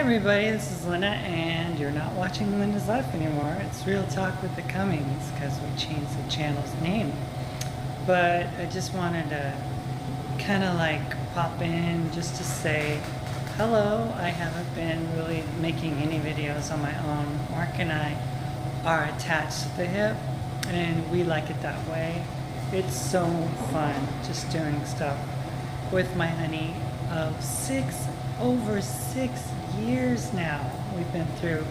Everybody, this is Lynna, and you're not watching Lynna's Life anymore. It's Real Talk with the Cummings because we changed the channel's name. But I just wanted to kind of like pop in just to say hello. I haven't been really making any videos on my own. Mark and I are attached to the hip, and we like it that way. It's so fun just doing stuff with my honey of over 6 years now. We've been through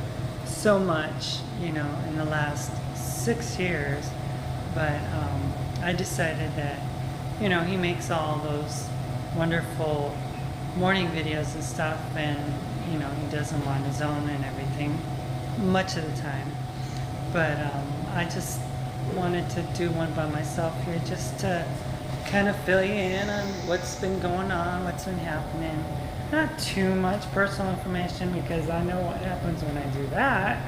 so much, in the last 6 years. But I decided that, he makes all those wonderful morning videos and stuff, and, he does them on his own and everything, much of the time. But I just wanted to do one by myself here just to kind of fill you in on what's been going on, what's been happening. Not too much personal information because I know what happens when I do that.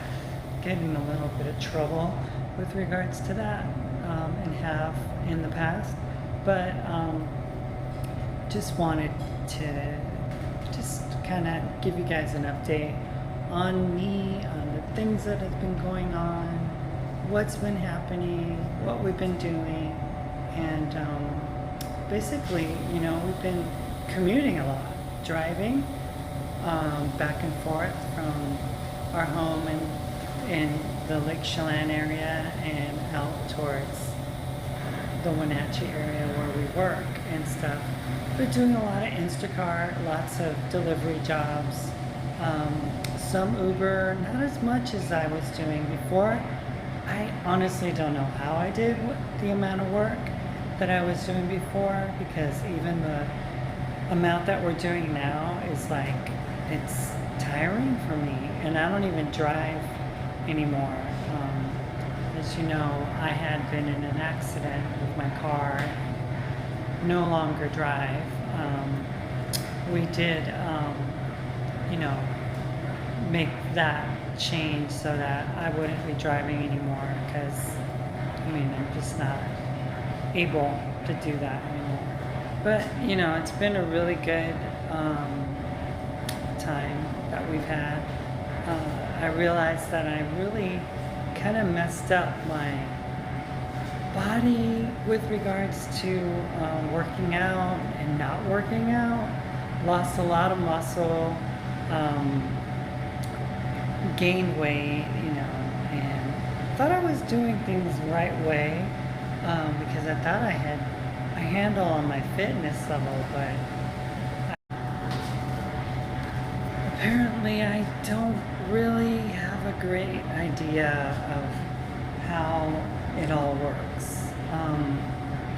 Get in a little bit of trouble with regards to that, and have in the past. But just wanted to just kind of give you guys an update on me, on the things that have been going on, what's been happening, what we've been doing, and basically, we've been commuting a lot, driving back and forth from our home in the Lake Chelan area and out towards the Wenatchee area where we work and stuff. We're doing a lot of Instacart, lots of delivery jobs, some Uber, not as much as I was doing before. I honestly don't know how I did the amount of work that I was doing before, because even the amount that we're doing now is like, it's tiring for me, and I don't even drive anymore. As you know, I had been in an accident with my car, no longer drive. We did, make that change so that I wouldn't be driving anymore, because, I'm just not able to do that anymore. But, it's been a really good time that we've had. I realized that I really kind of messed up my body with regards to working out and not working out. Lost a lot of muscle, gained weight, and thought I was doing things the right way, because I thought I had a handle on my fitness level, but apparently I don't really have a great idea of how it all works.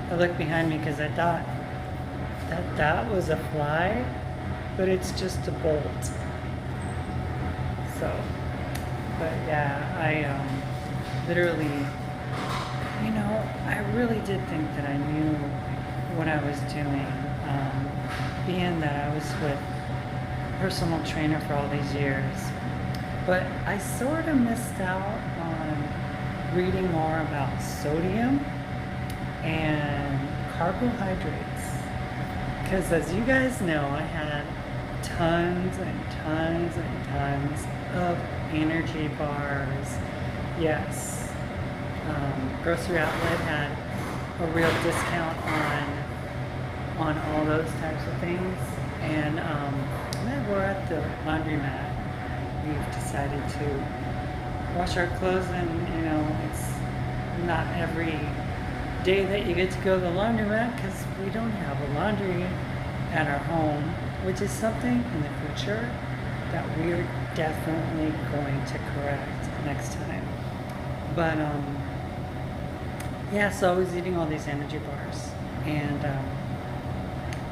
I looked behind me because I thought that was a fly, but it's just a bolt. So, but yeah, I literally, I really did think that I knew what I was doing, being that I was with a personal trainer for all these years. But I sort of missed out on reading more about sodium and carbohydrates. Because as you guys know, I had tons and tons and tons of energy bars. Yes. Grocery Outlet had a real discount on all those types of things. And then we're at the laundromat. We've decided to wash our clothes, and it's not every day that you get to go to the laundromat, because we don't have a laundry at our home, which is something in the future that we're definitely going to correct next time. But yeah, so I was eating all these energy bars, and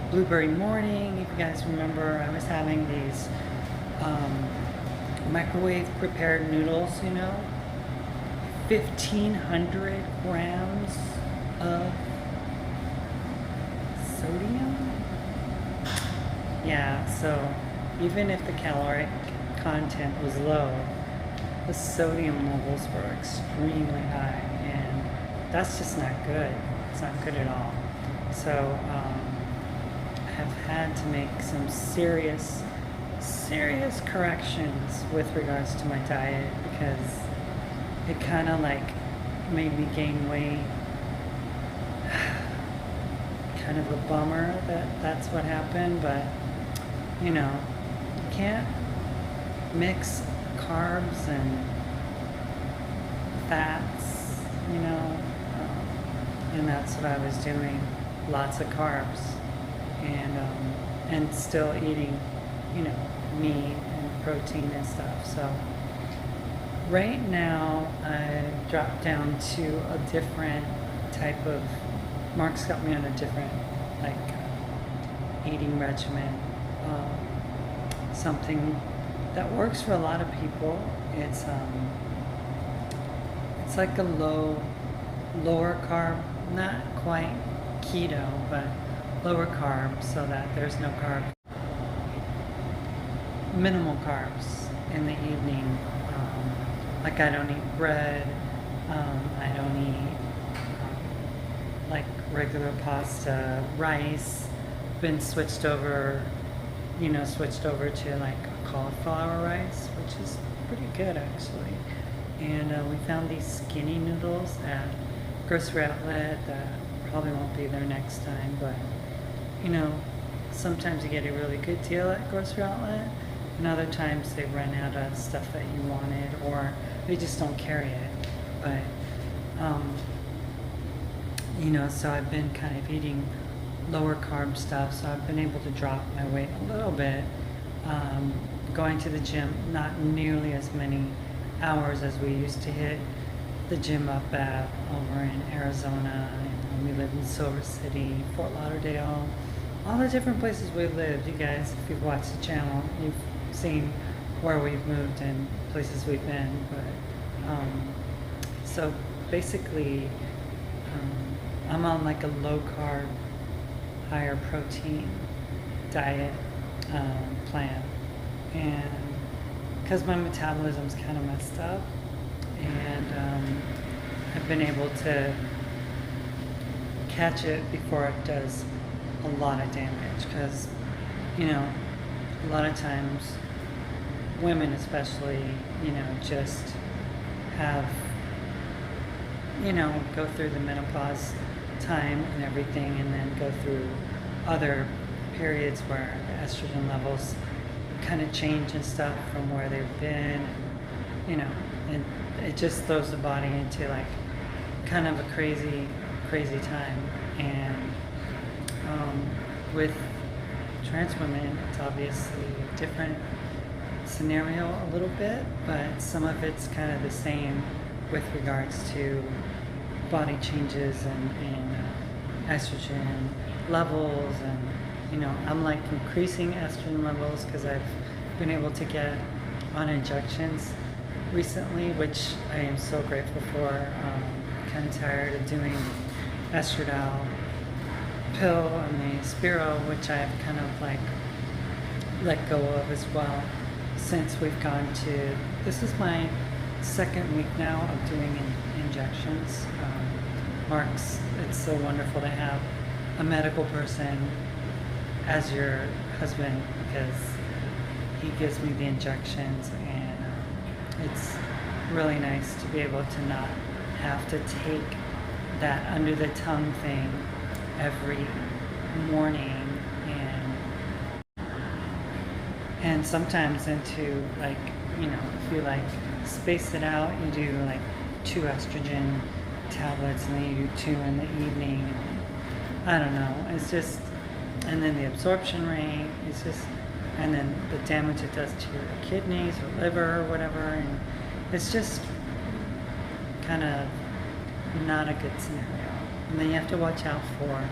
Blueberry Morning, if you guys remember, I was having these microwave prepared noodles, 1,500 grams of sodium. Yeah, so even if the caloric content was low, the sodium levels were extremely high, and that's just not good. It's not good at all. So I have had to make some serious serious corrections with regards to my diet because it kind of like made me gain weight. Kind of a bummer that that's what happened, but you know, you can't mix carbs and fats, you know, and that's what I was doing, lots of carbs, and still eating, you know, meat and protein and stuff. So right now I've dropped down to a different type of, Mark's got me on a different like eating regimen, something that works for a lot of people. It's like a lower carb, not quite keto, but lower carb, so that there's no carb, minimal carbs in the evening. Like I don't eat bread, I don't eat like regular pasta, rice. Been switched over to like cauliflower rice, which is pretty good actually. And we found these skinny noodles at grocery outlet that probably won't be there next time, but you know, sometimes you get a really good deal at grocery outlet, and other times they run out of stuff that you wanted, or they just don't carry it. But you know, so I've been kind of eating lower carb stuff, so I've been able to drop my weight a little bit. Going to the gym, not nearly as many hours as we used to hit the gym up at over in Arizona, and we live in Silver City, Fort Lauderdale, all the different places we lived. You guys, if you've watched the channel, you've seen where we've moved and places we've been. But so basically, I'm on like a low carb, higher protein diet plan, and because my metabolism's kind of messed up, and I've been able to catch it before it does a lot of damage, because you know, a lot of times women especially, you know, just have, you know, go through the menopause time and everything, and then go through other periods where the estrogen levels kind of change and stuff from where they've been, you know, and it just throws the body into like kind of a crazy time. And with trans women, it's obviously a different scenario a little bit, but some of it's kind of the same with regards to body changes and estrogen levels. And you know, I'm like increasing estrogen levels because I've been able to get on injections recently, which I am so grateful for. Kind of tired of doing estradiol pill and the Spiro, which I've kind of like let go of as well, since we've gone to, this is my second week now of doing injections. Mark's, it's so wonderful to have a medical person as your husband, because he gives me the injections, and it's really nice to be able to not have to take that under the tongue thing every morning, and sometimes into like, you know, if you like space it out, you do like 2 estrogen tablets and then you do 2 in the evening. I don't know, it's just, and then the absorption rate is just, and then the damage it does to your kidneys or liver or whatever, and it's just kind of not a good scenario. And then you have to watch out for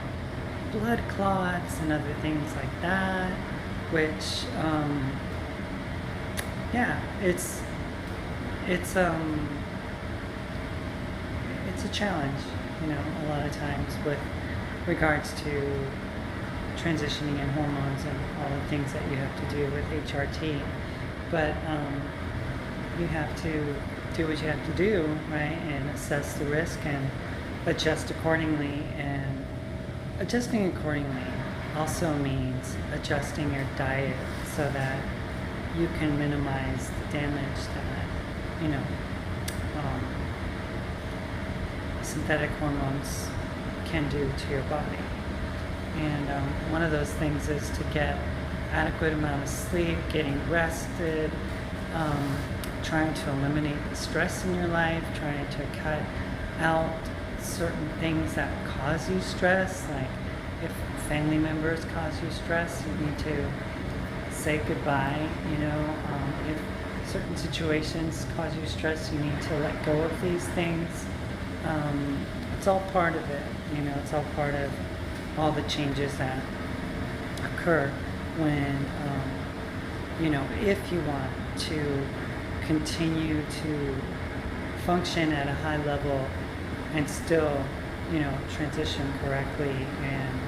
blood clots and other things like that, which yeah, it's a challenge, you know, a lot of times with regards to transitioning in hormones and all the things that you have to do with HRT. But you have to do what you have to do, right, and assess the risk and adjust accordingly. And adjusting accordingly also means adjusting your diet so that you can minimize the damage that, you know, um, synthetic hormones can do to your body. And one of those things is to get adequate amount of sleep, getting rested, trying to eliminate the stress in your life, trying to cut out certain things that cause you stress. Like if family members cause you stress, you need to say goodbye. If certain situations cause you stress, you need to let go of these things. It's all part of it. It's all part of all the changes that occur when, if you want to continue to function at a high level and still, transition correctly and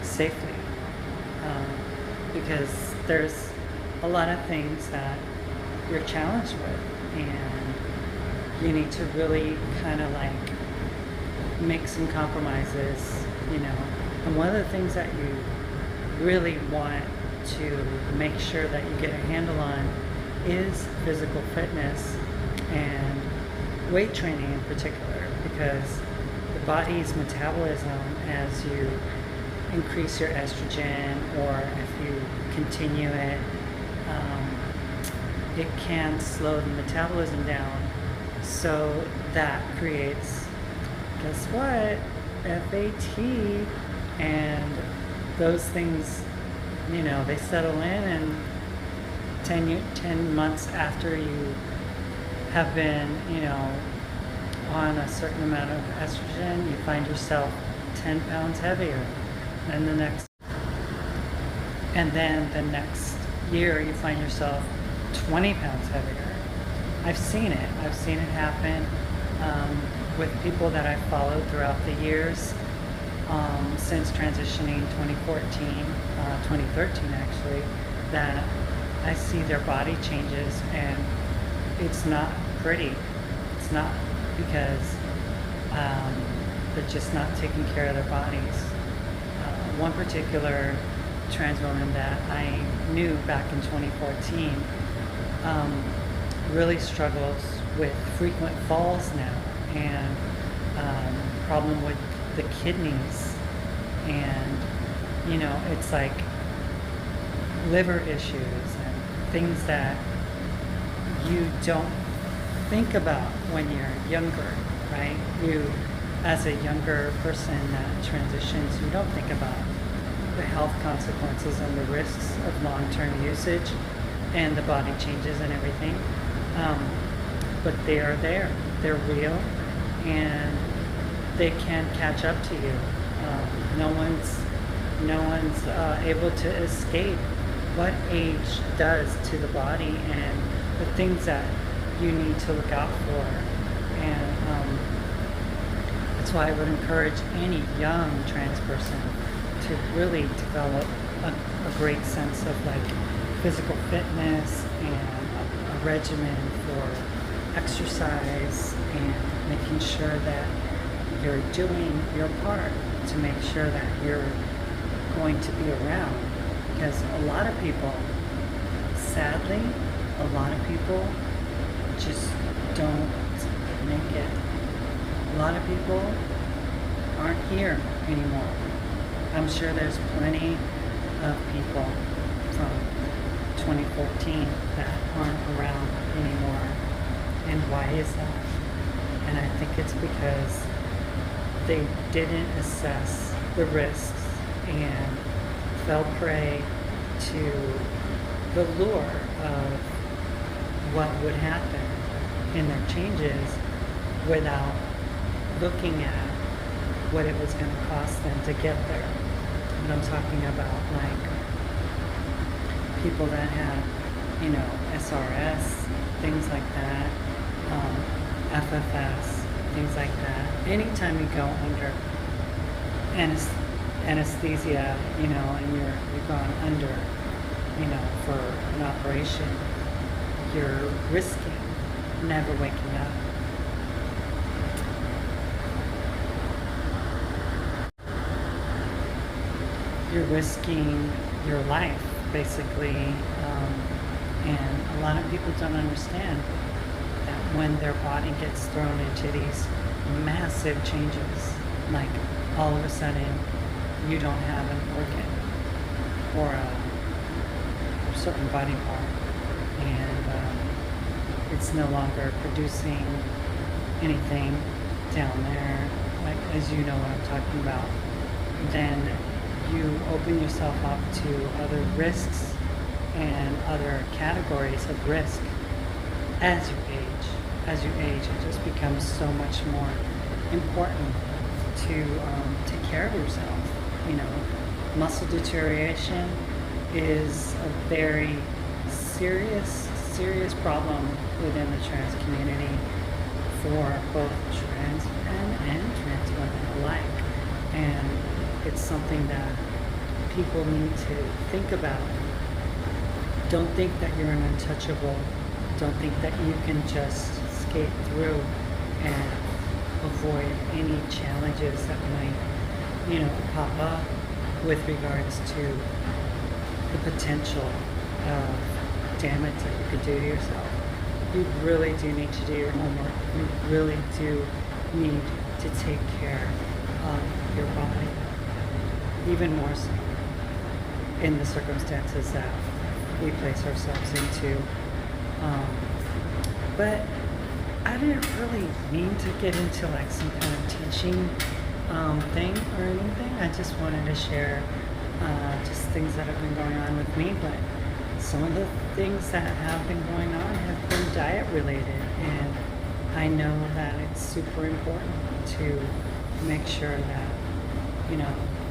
safely. Because there's a lot of things that you're challenged with, and you need to really kind of like make some compromises, And one of the things that you really want to make sure that you get a handle on is physical fitness and weight training in particular, because the body's metabolism, as you increase your estrogen or if you continue it, it can slow the metabolism down. So that creates, guess what? FAT, and those things, they settle in, and 10 months after you have been, on a certain amount of estrogen, you find yourself 10 pounds heavier. And then the next year you find yourself 20 pounds heavier. I've seen it happen with people that I've followed throughout the years, since transitioning 2013 actually, that I see their body changes, and it's not pretty. It's not, because they're just not taking care of their bodies. One particular trans woman that I knew back in 2014 really struggles with frequent falls now, and problem with the kidneys, and it's like liver issues and things that you don't think about when you're younger, right? You, as a younger person that transitions, you don't think about the health consequences and the risks of long-term usage and the body changes and everything. But they are there. They're real, and they can catch up to you. No one's able to escape what age does to the body and the things that you need to look out for. And that's why I would encourage any young trans person to really develop a great sense of like physical fitness and a regimen for exercise, and making sure that you're doing your part to make sure that you're going to be around. Because a lot of people, sadly, just don't make it. A lot of people aren't here anymore. I'm sure there's plenty of people from 2014 that aren't around anymore. And why is that? And I think it's because they didn't assess the risks and fell prey to the lure of what would happen in their changes without looking at what it was going to cost them to get there. And I'm talking about like people that have, SRS, things like that, FFS, things like that. Anytime you go under anesthesia, and you've gone under, for an operation, you're risking never waking up. You're risking your life basically, and a lot of people don't understand that when their body gets thrown into these massive changes, like all of a sudden you don't have an organ or a certain body part, and it's no longer producing anything down there, like, as you know what I'm talking about, then you open yourself up to other risks and other categories of risk as you age. As you age, it just becomes so much more important to take care of yourself. You know, muscle deterioration is a very serious problem within the trans community for both trans men and trans women alike. And it's something that people need to think about. Don't think that you're an untouchable. Don't think that you can just skate through and avoid any challenges that might, pop up with regards to the potential of damage that you could do to yourself. You really do need to do your homework. You really do need to take care of your body, even more so in the circumstances that we place ourselves into. But I didn't really mean to get into like some kind of teaching thing or anything. I just wanted to share just things that have been going on with me. But some of the things that have been going on have been diet related, and I know that it's super important to make sure that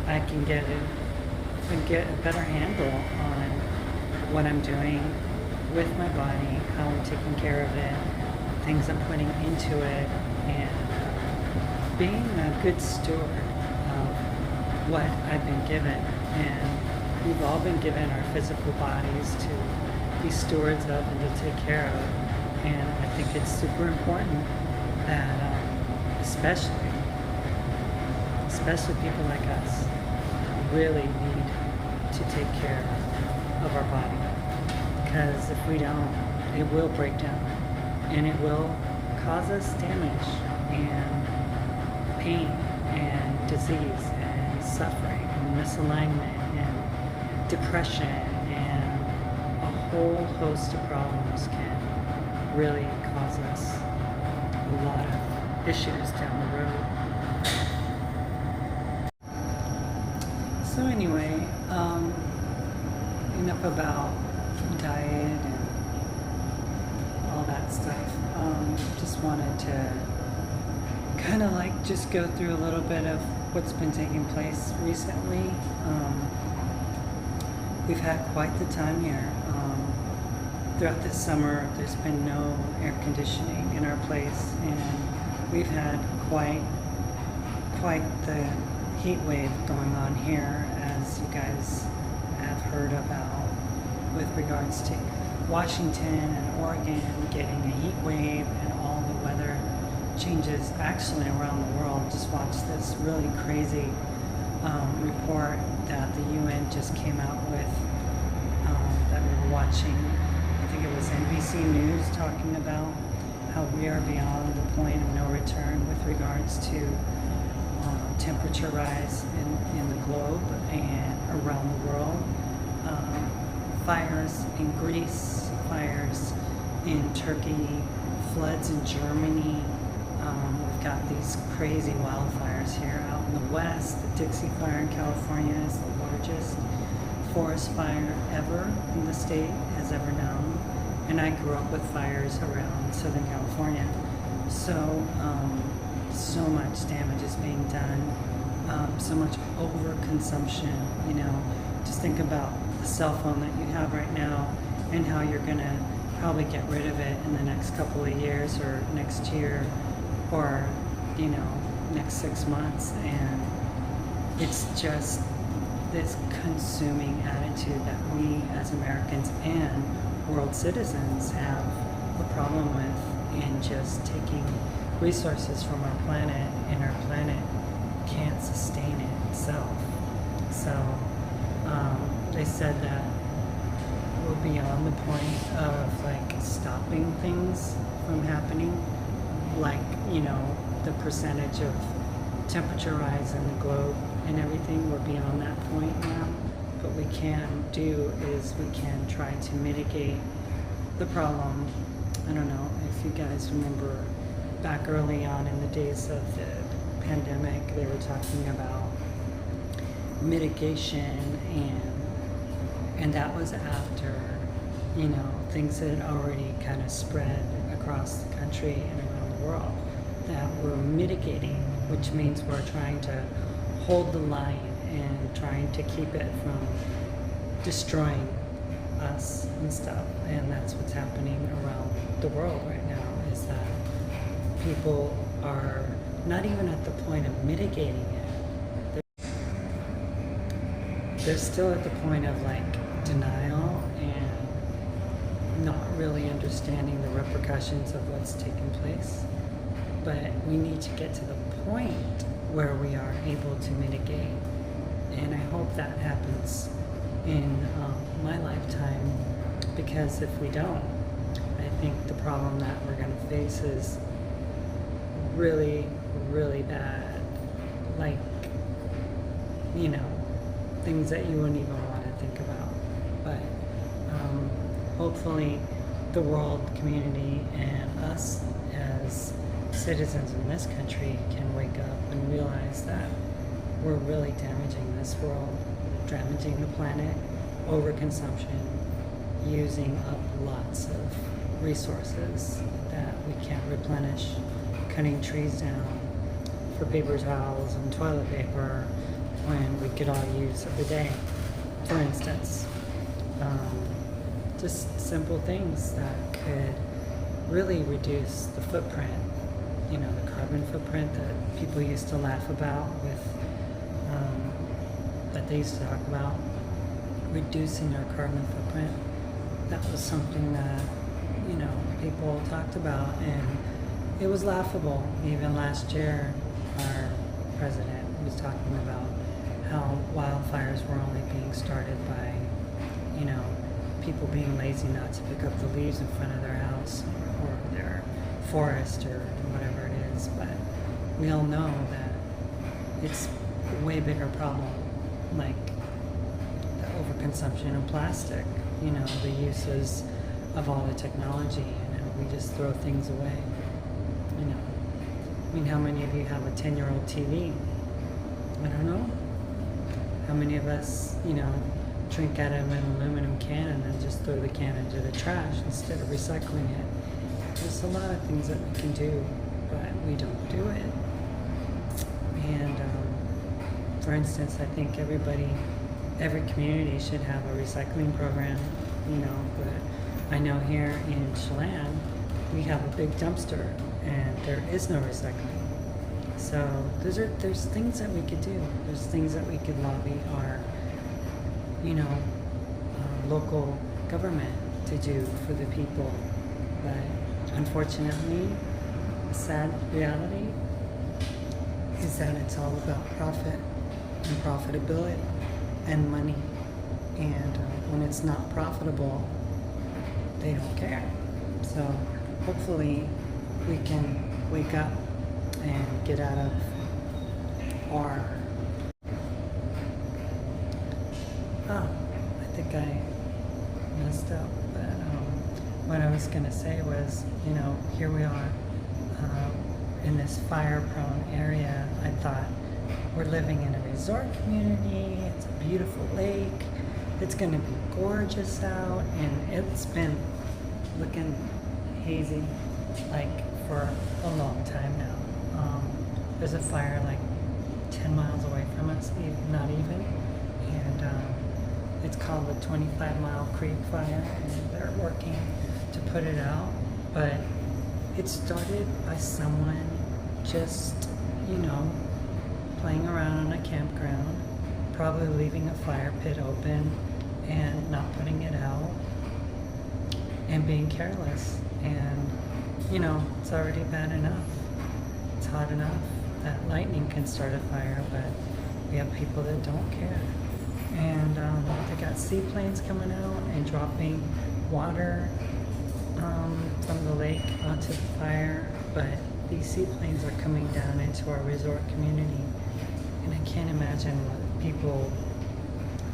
I can get a better handle on what I'm doing with my body, how I'm taking care of it, things I'm putting into it, and being a good steward of what I've been given. And we've all been given our physical bodies to be stewards of and to take care of. And I think it's super important that, especially people like us, really need to take care of our body. Because if we don't, it will break down, and it will cause us damage and pain and disease and suffering and misalignment and depression, and a whole host of problems can really cause us a lot of issues down the road. So anyway, enough about diet and all that stuff. Just wanted to kind of like just go through a little bit of what's been taking place recently. We've had quite the time here. Throughout this summer, there's been no air conditioning in our place, and we've had quite the heat wave going on here, as you guys have heard about, with regards to Washington and Oregon getting a heat wave and all the weather changes actually around the world. Just watched this really crazy report that the UN just came out with, that we were watching. I think it was NBC News, talking about how we are beyond the point of no return with regards to temperature rise in the globe and around the world. Fires in Greece, fires in Turkey, floods in Germany. We've got these crazy wildfires here out in the west. The Dixie Fire in California is the largest forest fire ever in the state has ever known. And I grew up with fires around Southern California. So, so much damage is being done, so much overconsumption. Just think about the cell phone that you have right now and how you're going to probably get rid of it in the next couple of years, or next year, or next 6 months. And it's just this consuming attitude that we as Americans and world citizens have a problem with, in just taking resources from our planet, and our planet can't sustain it itself. So they said that we're beyond the point of like stopping things from happening, like, you know, the percentage of temperature rise in the globe and everything. We're beyond that point now. What we can do is we can try to mitigate the problem. I don't know if you guys remember back early on in the days of the pandemic, they were talking about mitigation, and that was after, you know, things had already kind of spread across the country and around the world, that we're mitigating, which means we're trying to hold the line and trying to keep it from destroying us and stuff. And that's what's happening around the world right now, is that people are not even at the point of mitigating it. They're still at the point of like denial and not really understanding the repercussions of what's taking place. But we need to get to the point where we are able to mitigate. And I hope that happens in my lifetime, because if we don't, I think the problem that we're going to face is really, really bad. Like, you know, things that you wouldn't even want to think about. But hopefully the world community and us as citizens in this country can wake up and realize that we're really damaging this world, damaging the planet, overconsumption, using up lots of resources that we can't replenish, cutting trees down for paper towels and toilet paper when we could all use every day, for instance. Just simple things that could really reduce the footprint, you know, the carbon footprint that people used to laugh about with, that they used to talk about, reducing our carbon footprint. That was something that, you know, people talked about, and it was laughable. Even last year, our president was talking about how wildfires were only being started by, you know, people being lazy not to pick up the leaves in front of their house or their forest or whatever it is. But we all know that it's a way bigger problem, like the overconsumption of plastic, you know, the uses of all the technology, and how we just throw things away, you know. I mean, how many of you have a 10-year-old TV? I don't know. How many of us, you know, drink out of an aluminum can and then just throw the can into the trash instead of recycling it? There's a lot of things that we can do, but we don't do it. And for instance, I think every community should have a recycling program, you know. But I know here in Chelan, we have a big dumpster, and there is no recycling. So there's things that we could do. There's things that we could lobby our, you know, local government to do for the people. But unfortunately, the sad reality is that it's all about profit and profitability and money. And when it's not profitable, they don't care. So hopefully we can wake up and get out of our... I think I messed up, but what I was going to say was, you know, here we are in this fire-prone area. I thought we're living in a resort community. It's a beautiful lake. It's going to be gorgeous out, and it's been looking hazy like for a long time now. There's a fire like 10 miles away from us, not even, and it's called the 25 Mile Creek Fire, and they're working to put it out. But it started by someone just, you know, playing around on a campground, probably leaving a fire pit open and not putting it out, and being careless. And, you know, it's already bad enough. It's hot enough that lightning can start a fire, but we have people that don't care. and they got seaplanes coming out and dropping water from the lake onto the fire, but these seaplanes are coming down into our resort community, and I can't imagine what people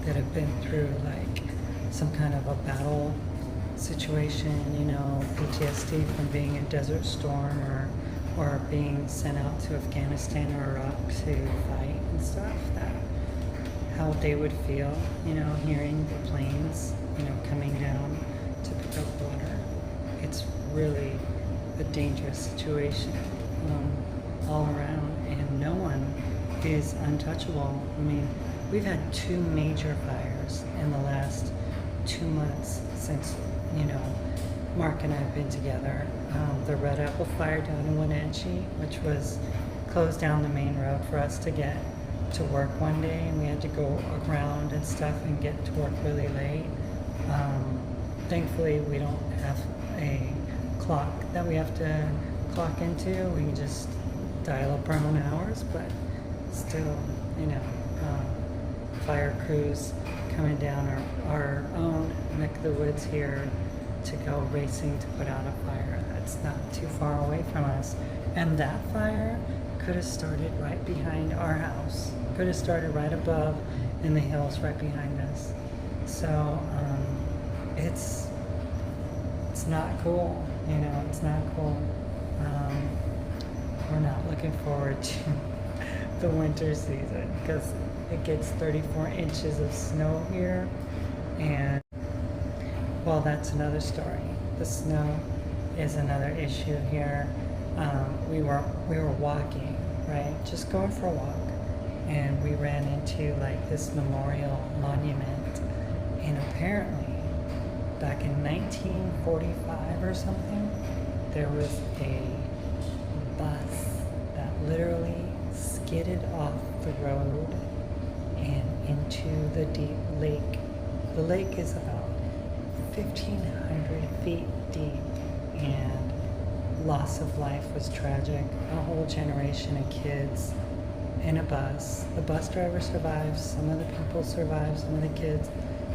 that have been through like some kind of a battle situation, you know, PTSD from being in Desert Storm or being sent out to Afghanistan or Iraq to fight and stuff, that how they would feel, you know, hearing the planes, you know, coming down to pick up water. It's really a dangerous situation all around, and no one is untouchable. I mean, we've had 2 major fires in the last 2 months since, you know, Mark and I have been together. The Red Apple Fire down in Wenatchee, which was closed down the main road for us to get to work one day, and we had to go around and stuff and get to work really late. Thankfully, we don't have a clock that we have to clock into. We can just dial up our own hours, but still, you know, fire crews coming down our own neck of the woods here to go racing to put out a fire that's not too far away from us. And that fire could have started right behind our house, could have started right above in the hills right behind us. So it's not cool, you know, it's not cool. We're not looking forward to the winter season because it gets 34 inches of snow here, and well, that's another story. The snow is another issue here. We were walking, right, just going for a walk, and we ran into like this memorial monument, and apparently back in 1945 or something, there was a bus that literally skidded off the road and into the deep lake. The lake is about 1,500 feet deep, and loss of life was tragic. A whole generation of kids in a bus. The bus driver survives, some of the people survived, some of the kids,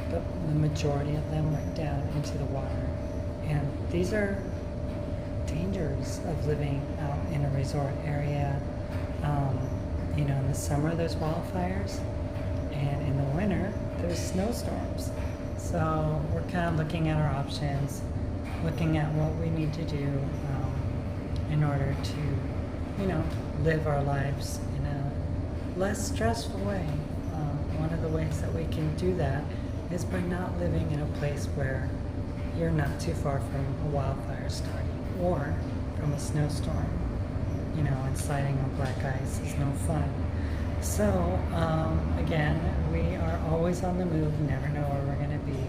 but the majority of them went down into the water. And these are dangers of living out in a resort area. You know, in the summer there's wildfires, and in the winter there's snowstorms. So we're kind of looking at our options, looking at what we need to do in order to, you know, live our lives in a less stressful way. One of the ways that we can do that is by not living in a place where you're not too far from a wildfire starting or from a snowstorm. You know, and sliding on black ice is no fun. So, again, we are always on the move, never know where we're going to be.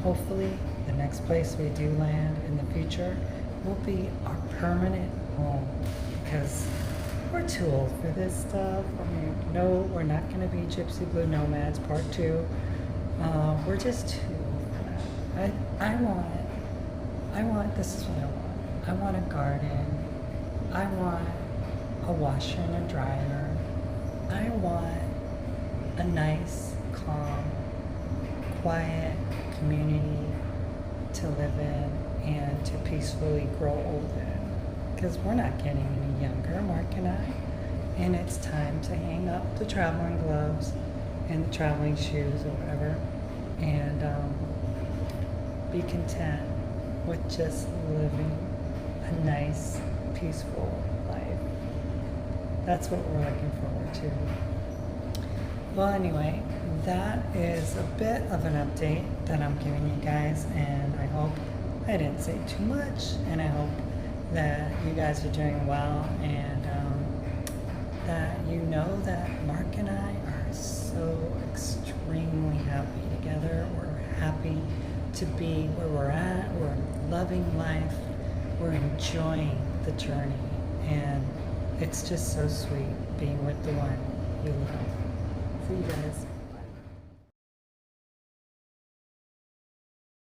Hopefully, the next place we do land in the future will be our permanent home, because we're too old for this stuff. I mean, no, we're not going to be Gypsy Blue Nomads Part 2. We're just too old for that. I want, this is what I want. I want a garden. I want a washer and a dryer. I want a nice, calm, quiet community to live in and to peacefully grow old in. Because we're not getting any younger, Mark and I. And it's time to hang up the traveling gloves and the traveling shoes or whatever, and be content with just living a nice, peaceful life. That's what we're looking forward to. Well, anyway, that is a bit of an update that I'm giving you guys, and I hope I didn't say too much, and I hope that you guys are doing well, and that you know that Mark and I are so extremely happy together. We're happy to be where we're at. We're loving life. We're enjoying the journey, and it's just so sweet being with the one you love. See you guys.